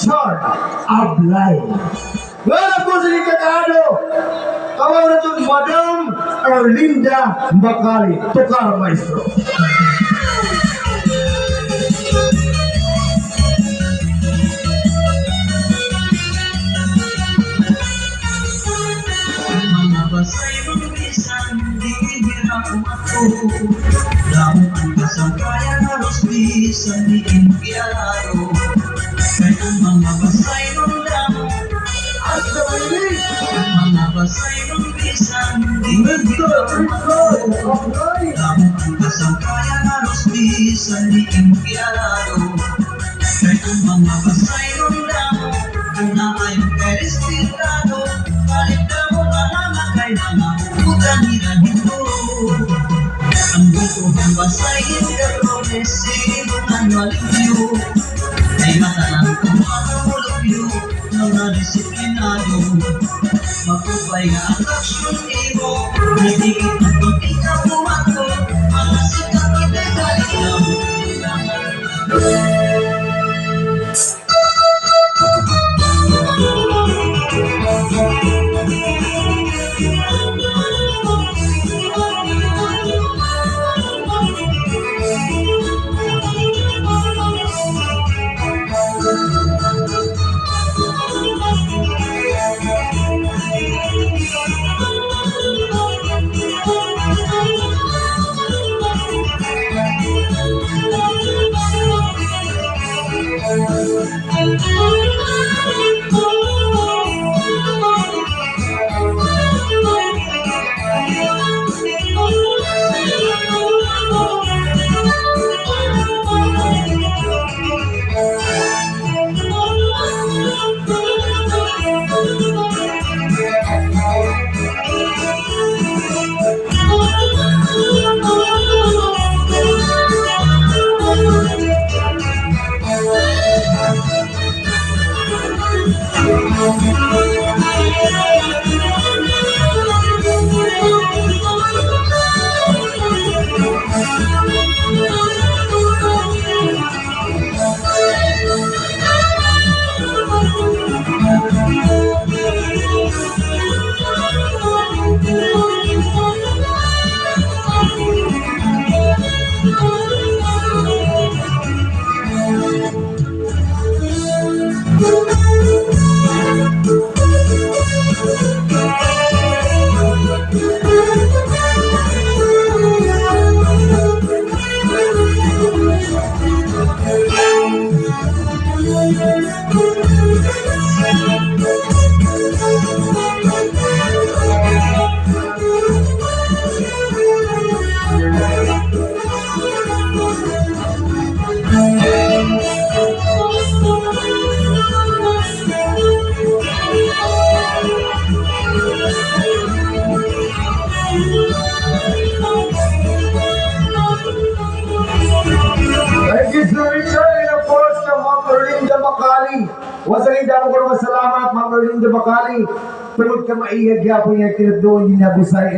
Char Ablay. Wala po sa Kagado. Kawaw na itong Madam Erlinda Bacali. Tukar, maestro. Basay ng isang dihira umato Lamuan ka sa kaya na rosbisan di impyado Kaya mga basay ng damo At sa mahilig, Mga basay ng isang dihira umato Lamuan ka sa kaya na rosbisan di impyado Kaya mga basay ng damo Na ay perestirado Kalit na mo kay mga utang ito ang gusto ng basahin pero resibo ng malibyo ay matalang kumakahulog yun ng nadisiplinado magkupay nga ang aksyon mo nagigit ng pagkik na pumato mga sikat na pagkalik na thank you, Sir Richard, and of course, kay Ma'am Erlinda Bacali. Wasaling damo ko naman salamat, Ma'am Erlinda Bacali. Tungod ka maiyag yapon yung tinatuon niya Bisaya.